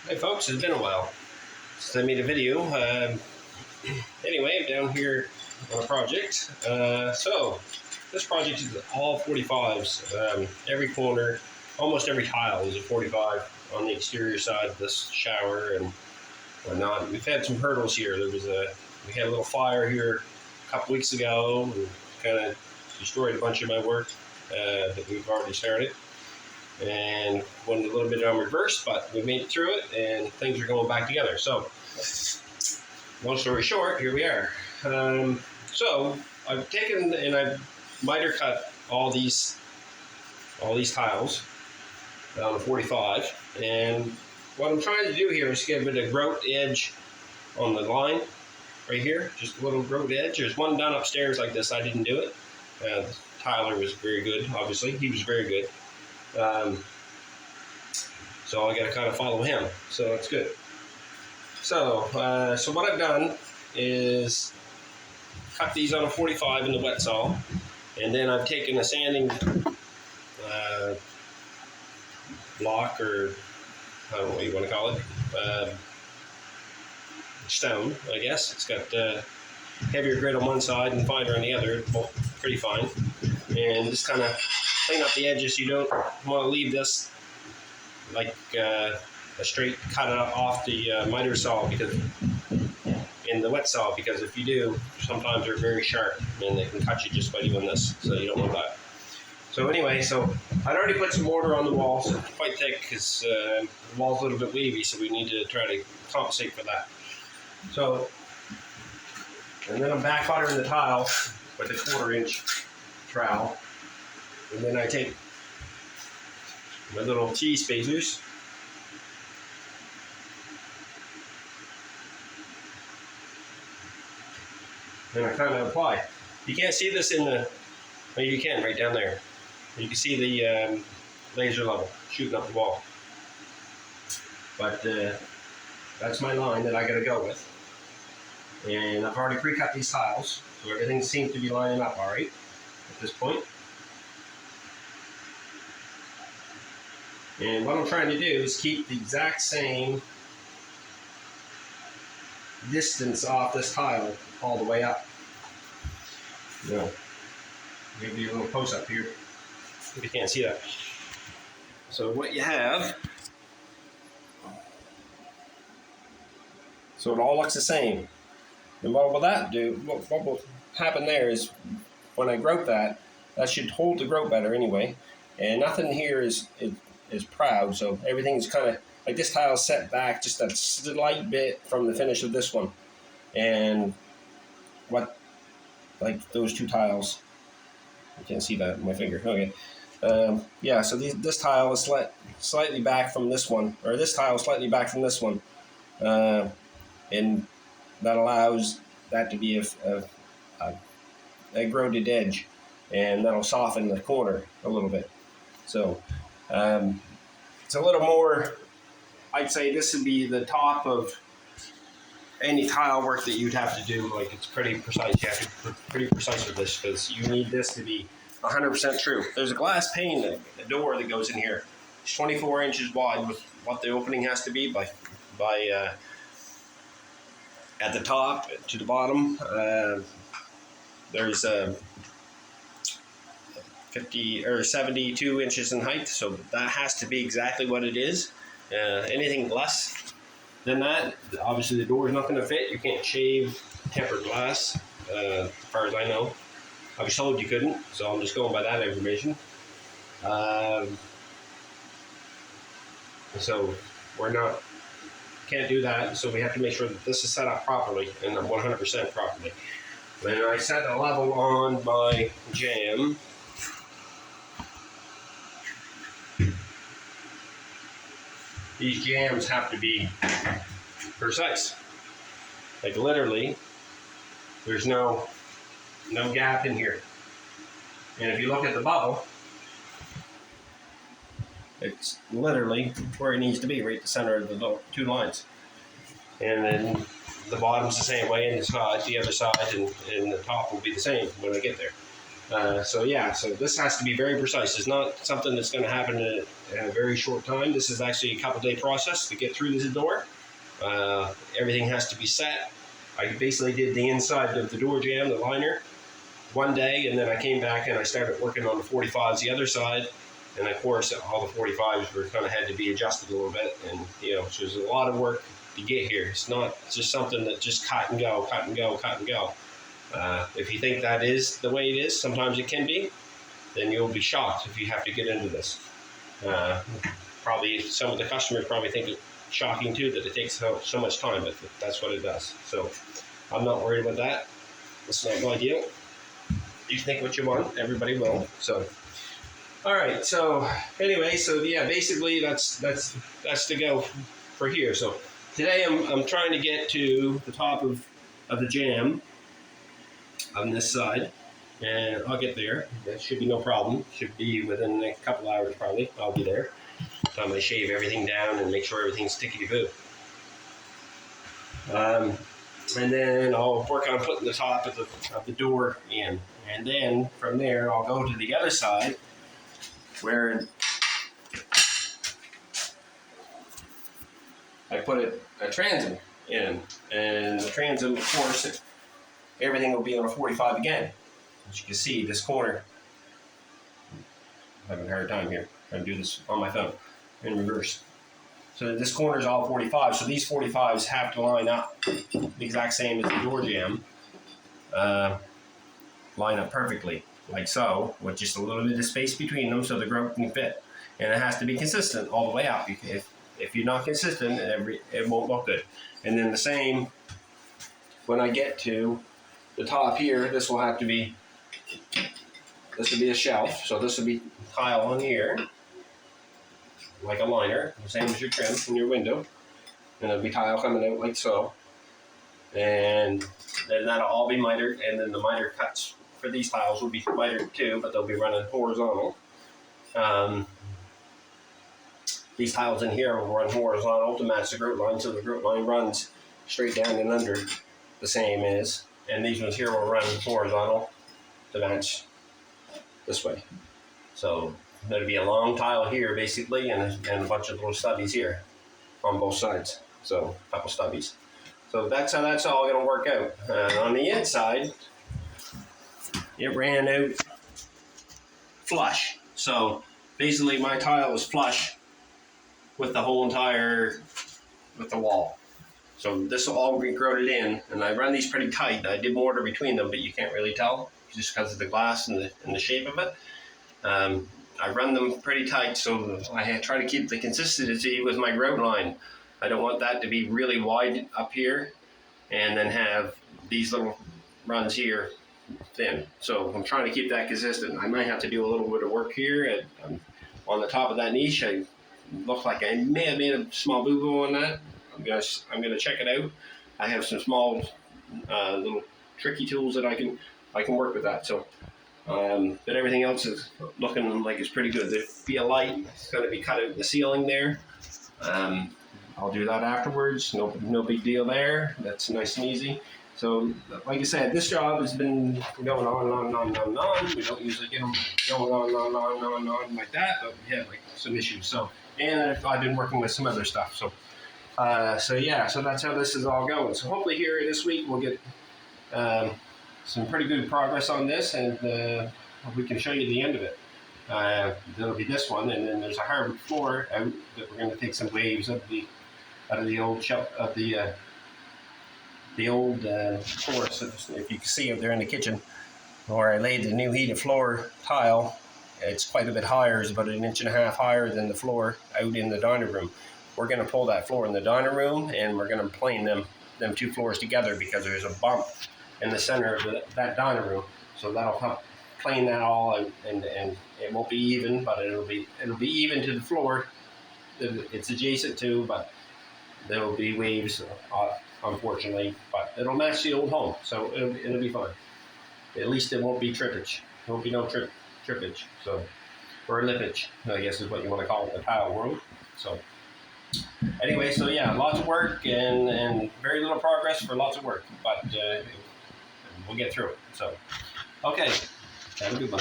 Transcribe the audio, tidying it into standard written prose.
Hey folks, it's been a while since I made a video. Anyway, I'm down here on a project. So this project is all 45s. Every corner, almost every tile is a 45 on the exterior side of this shower and whatnot. We've had some hurdles here. We had a little fire here a couple weeks ago and kind of destroyed a bunch of my work that we've already started. And went a little bit on reverse, but we made it through it and things are going back together. So long story short, here we are. So I've taken and I've miter cut all these tiles on a 45, and what I'm trying to do here is get a bit of grout edge on the line right here, just a little grout edge. There's one done upstairs like this. I didn't do it. Tyler was very good, obviously. He was very good. So I got to kind of follow him. So that's good. So what I've done is cut these on a 45 in the wet saw, and then I've taken a sanding block, or I don't know what you want to call it, stone, I guess. It's got heavier grit on one side and finer on the other, both pretty fine. And just kind of clean up the edges. You don't want to leave this like a straight cut off the miter saw, because in the wet saw, because if you do, sometimes they're very sharp and they can cut you just by doing this, so you don't want that. So anyway, so I'd already put some mortar on the walls, quite thick, because the wall's a little bit wavy, so we need to try to compensate for that. So, and then I'm back buttering the tile with a 1/4-inch trowel, and then I take my little T-spacers and I kind of apply. You can't see this in the, well, you can right down there. You can see the laser level shooting up the wall. But that's my line that I got to go with. And I've already pre-cut these tiles, so everything seems to be lining up all right at this point. And what I'm trying to do is keep the exact same distance off this tile all the way up. Give you a little close up here if you can't see that. So what you have, so it all looks the same. And what will that do? What will happen there is when I grout that should hold the grout better anyway. And nothing here is proud, so everything's kind of like this tile is set back just a slight bit from the finish of this one, and like those two tiles, you can't see that in my finger. Okay, yeah. So this tile is slightly back from this one, or this tile is slightly back from this one, and that allows that to be a grouted edge, and that'll soften the corner a little bit. So. It's a little more, I'd say this would be the top of any tile work that you'd have to do. Like, it's pretty precise. You have to be pretty precise with this, because you need this to be 100% true. There's a glass pane, a door that goes in here. It's 24 inches wide with what the opening has to be by at the top to the bottom. There's 50 or 72 inches in height, so that has to be exactly what it is. Anything less than that, obviously the door is not going to fit. You can't shave tempered glass, as far as I know. I was told you couldn't, so I'm just going by that information. So can't do that, so we have to make sure that this is set up properly and 100% properly. Then I set a level on my jamb. These jambs have to be precise. Like, literally, there's no gap in here. And if you look at the bubble, it's literally where it needs to be, right at the center of the two lines. And then the bottom's the same way, and the other side, and the top will be the same when I get there. So yeah, so this has to be very precise. It's not something that's going to happen in a very short time. This is actually a couple-day process to get through this door. Everything has to be set. I basically did the inside of the door jamb, the liner, one day, and then I came back and I started working on the 45s the other side. And of course, all the 45s were kind of had to be adjusted a little bit, and so there's a lot of work to get here. It's not just something that just cut and go, cut and go, cut and go. If you think that is the way it is, sometimes it can be, then you'll be shocked if you have to get into this. Probably some of the customers probably think it's shocking too that it takes so much time, but that's what it does. So I'm not worried about that. It's not my deal. You think what you want, everybody will. So. All right, so anyway, so yeah, basically that's to go for here. So today I'm trying to get to the top of the jamb on this side, and I'll get there. That should be no problem. Should be within a couple hours probably. I'll be there. So I'm gonna shave everything down and make sure everything's tickety-boo. And then I'll work on putting the top of the door in, and then from there I'll go to the other side, where I put a transom in, and the transom, of course, everything will be on a 45 again. As you can see, this corner, I'm having a hard time here. I'm trying to do this on my phone in reverse. So this corner is all 45, so these 45s have to line up the exact same as the door jamb, line up perfectly. Like so, with just a little bit of space between them so the grout can fit. And it has to be consistent all the way up. If you're not consistent, it won't look good. And then the same, when I get to the top here, this will be a shelf. So this will be tile on here, like a liner, the same as your trim in your window. And there'll be tile coming out like so. And then that'll all be mitered, and then the miter cuts for these tiles will be mitered too, but they'll be running horizontal. These tiles in here will run horizontal to match the grout line, so the grout line runs straight down and under the same as, and these ones here will run horizontal to match this way. So there'll be a long tile here basically, and a bunch of little stubbies here on both sides. So a couple stubbies. So that's how that's all going to work out. On the inside, it ran out flush. So basically my tile was flush with the whole with the wall. So this will all be grouted in, and I run these pretty tight. I did mortar between them, but you can't really tell just because of the glass and the shape of it. I run them pretty tight, so I try to keep the consistency with my grout line. I don't want that to be really wide up here and then have these little runs here thin. So I'm trying to keep that consistent. I might have to do a little bit of work here on the top of that niche. I look like I may have made a small boo-boo on that. I'm gonna check it out. I have some small little tricky tools that I can work with that. So but everything else is looking like it's pretty good. There'll be a light. It's going to be cut out in the ceiling there. I'll do that afterwards. No big deal there. That's nice and easy. So, like I said, this job has been going on. We don't usually get them going on like that, but we had like some issues. So, and I've been working with some other stuff. So, yeah. So that's how this is all going. So hopefully here this week we'll get some pretty good progress on this, and we can show you the end of it. That'll be this one, and then there's a hardwood floor out that we're going to take some waves out of the old shelf of the old floor. So if you can see up there in the kitchen where I laid the new heated floor tile, it's quite a bit higher. It's about 1.5 inches higher than the floor out in the dining room. We're going to pull that floor in the dining room, and we're going to plane them two floors together because there's a bump in the center of that dining room. So that'll help plane that all out, and it won't be even, but it'll be even to the floor it's adjacent to, but there'll be waves, unfortunately, but it'll match the old home, so it'll be fine. At least it won't be trippage. There won't be no trippage, so, or lippage, I guess is what you want to call it in the tile world. So anyway, so yeah, lots of work and very little progress for lots of work, but we'll get through it. So, okay. Have a good one.